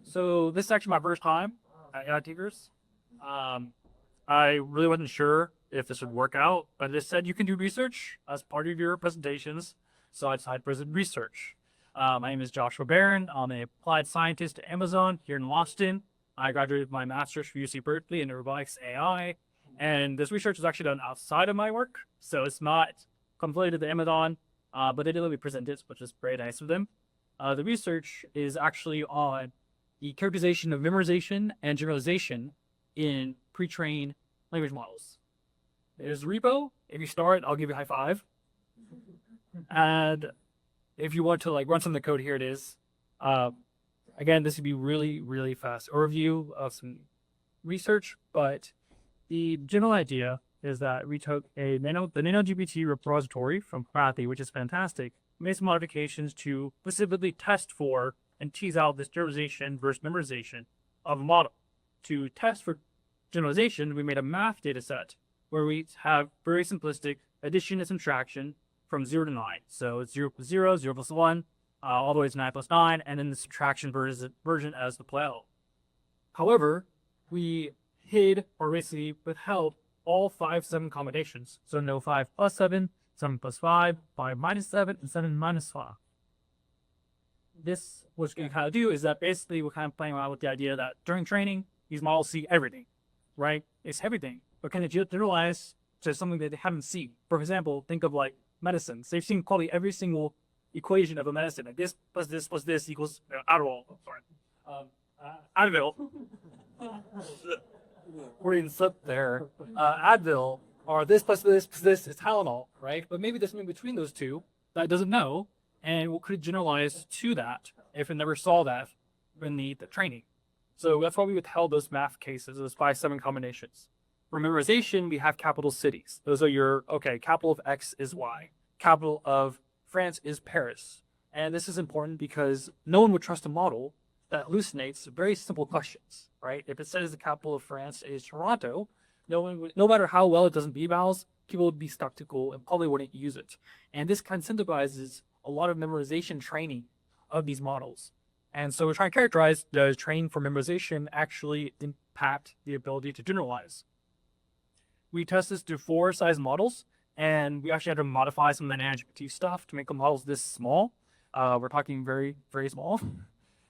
So this is actually my first time at AI Teachers. Um, I really wasn't sure if this would work out, but it said you can do research as part of your presentations, so I decided to present research. My name is Joshua Barron. I'm an applied scientist at Amazon here in Austin. I graduated with my master's from UC Berkeley in robotics AI, and this research is actually done outside of my work, so it's not completed at Amazon, but they did let me present it, which is very nice of them. The research is actually on the characterization of memorization and generalization in pre-trained language models. There's a repo. If you start, I'll give you a high five. And if you want to run some of the code, here it is. Again, this would be really, really fast overview of some research, but the general idea is that we took the NanoGPT repository from Prathi, which is fantastic, made some modifications to specifically test for and tease out this generalization versus memorization of a model. To test for generalization, we made a math data set where we have very simplistic addition and subtraction from 0 to 9. So it's 0 plus 0, 0 plus 1, all the way to 9 plus 9, and then the subtraction version as the play. However, we hid or basically withheld all 5 7 combinations. So no 5 plus 7, 7 plus 5, 5 minus 7, and 7 minus 5. This, what we kind of do is that basically we're kind of playing around with the idea that during training, these models see everything, right? It's everything, but can it generalize to something that they haven't seen? For example, think of medicines. They've seen probably every single equation of a medicine. Like this plus this plus this equals Adderall. Advil. We're in slip there. Advil, or this plus this is Tylenol, right? But maybe there's something between those two that it doesn't know, and we could generalize to that if it never saw that in the training. So that's why we withheld those math cases, those 5 7 combinations. For memorization, we have capital cities. Those are your, capital of X is Y. Capital of France is Paris. And this is important because no one would trust a model that hallucinates very simple questions, right? If it says the capital of France is Toronto, no matter how well it does in B-vowels, people would be skeptical and probably wouldn't use it. And this kind of incentivizes a lot of memorization training of these models. And so we're trying to characterize, does training for memorization actually impact the ability to generalize? We test this to 4 size models, and we actually had to modify some of the NanoGPT stuff to make the models this small. We're talking very, very small.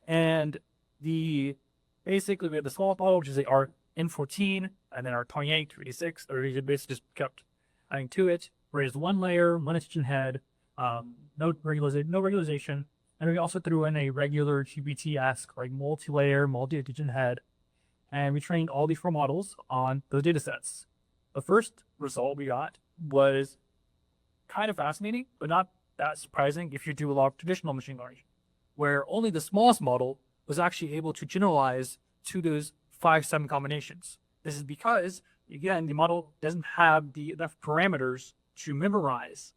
And basically we have the small model, which is our N14, and then our 28, 36, or we basically just kept adding to it. Raised 1 layer, 1 attention head, no regularization, and we also threw in a regular GPT-esque, multi-layer, multi-attention head, and we trained all these 4 models on those data sets. The first result we got was kind of fascinating, but not that surprising if you do a lot of traditional machine learning, where only the smallest model was actually able to generalize to those 5 7 combinations. This is because, again, the model doesn't have enough parameters to memorize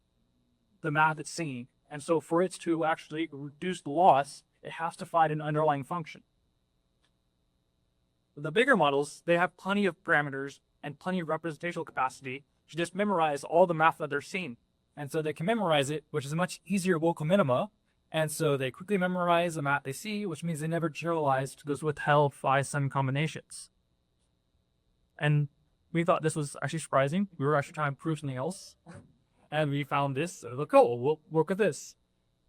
the math it's seeing. And so for it to actually reduce the loss, it has to find an underlying function. The bigger models, they have plenty of parameters and plenty of representational capacity to just memorize all the math that they're seeing. And so they can memorize it, which is a much easier local minima. And so they quickly memorize the math they see, which means they never generalize to those withheld 5 7 combinations. And we thought this was actually surprising. We were actually trying to prove something else. And we found this, so cool, we'll work with this.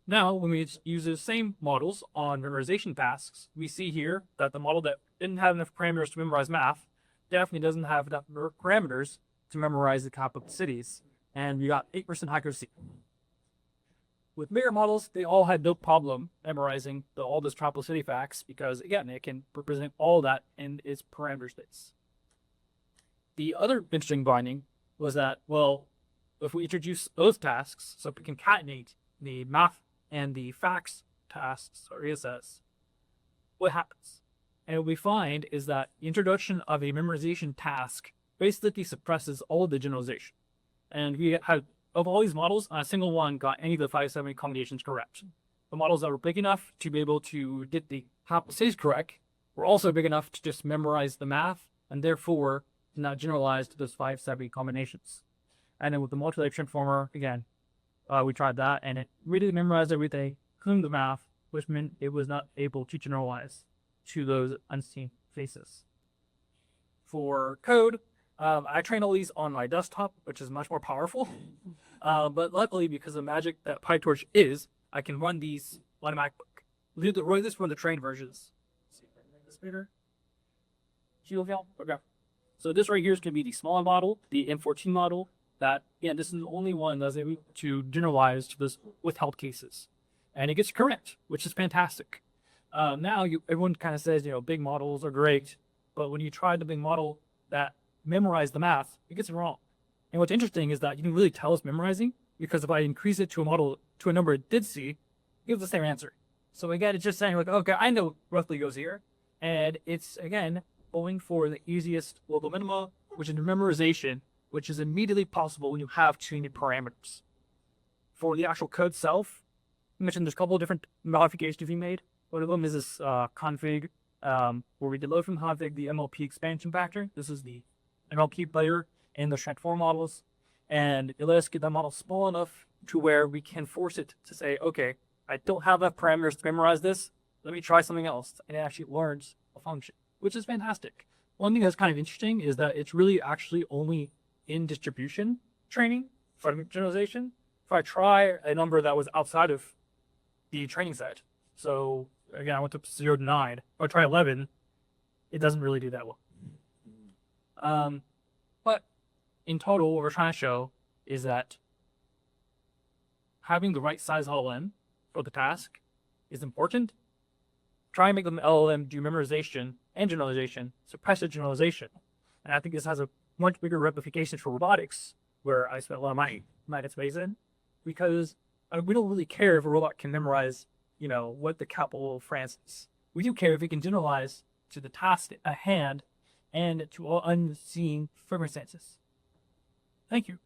Now, when we use the same models on memorization tasks, we see here that the model that didn't have enough parameters to memorize math definitely doesn't have enough parameters to memorize the capital cities. And we got 8% accuracy. With bigger models, they all had no problem memorizing all those capital city facts because, again, it can represent all that in its parameter space. The other interesting finding was that, if we introduce those tasks, so we can concatenate the math and the facts tasks or ESS, what happens? And what we find is that the introduction of a memorization task basically suppresses all of the generalization. And we had, of all these models, not a single one got any of the 5 7 combinations correct. The models that were big enough to be able to get the hypotheses correct were also big enough to just memorize the math and therefore not generalize to those 5 7 combinations. And then with the multi-layer transformer, again, we tried that and it really memorized everything, including the math, which meant it was not able to generalize to those unseen faces. For code, I train all these on my desktop, which is much more powerful. But luckily, because of the magic that PyTorch is, I can run these on a MacBook. Run this from the trained versions. See if I can make this bigger. Okay. So this right here is going to be the smaller model, the M14 model. That, again, this is the only one that's able to generalize to this withheld cases. And it gets correct, which is fantastic. Now, everyone kind of says, big models are great. But when you try the big model that memorized the math, it gets it wrong. And what's interesting is that you can really tell it's memorizing, because if I increase it to a number it did see, it gives the same answer. So again, it's just saying, like, okay, I know roughly goes here. And it's, again, going for the easiest local minima, which is memorization, which is immediately possible when you have too many parameters. For the actual code itself, I mentioned there's a couple of different modifications we made. One of them is this config, where we did load from config the MLP expansion factor. This is the MLP player in the transform models. And it lets us get that model small enough to where we can force it to say, okay, I don't have enough parameters to memorize this. Let me try something else. And it actually learns a function, which is fantastic. One thing that's kind of interesting is that it's really actually only in distribution training for generalization. If I try a number that was outside of the training set, so again, I went to 0 to 9, or try 11, it doesn't really do that well. But in total, what we're trying to show is that having the right size LLM for the task is important. Try and make the LLM do memorization and generalization, suppress the generalization. And I think this has a much bigger ramification for robotics, where I spent a lot of my space in, because we don't really care if a robot can memorize, what the capital of France is. We do care if it can generalize to the task at hand and to all unseen circumstances. Thank you.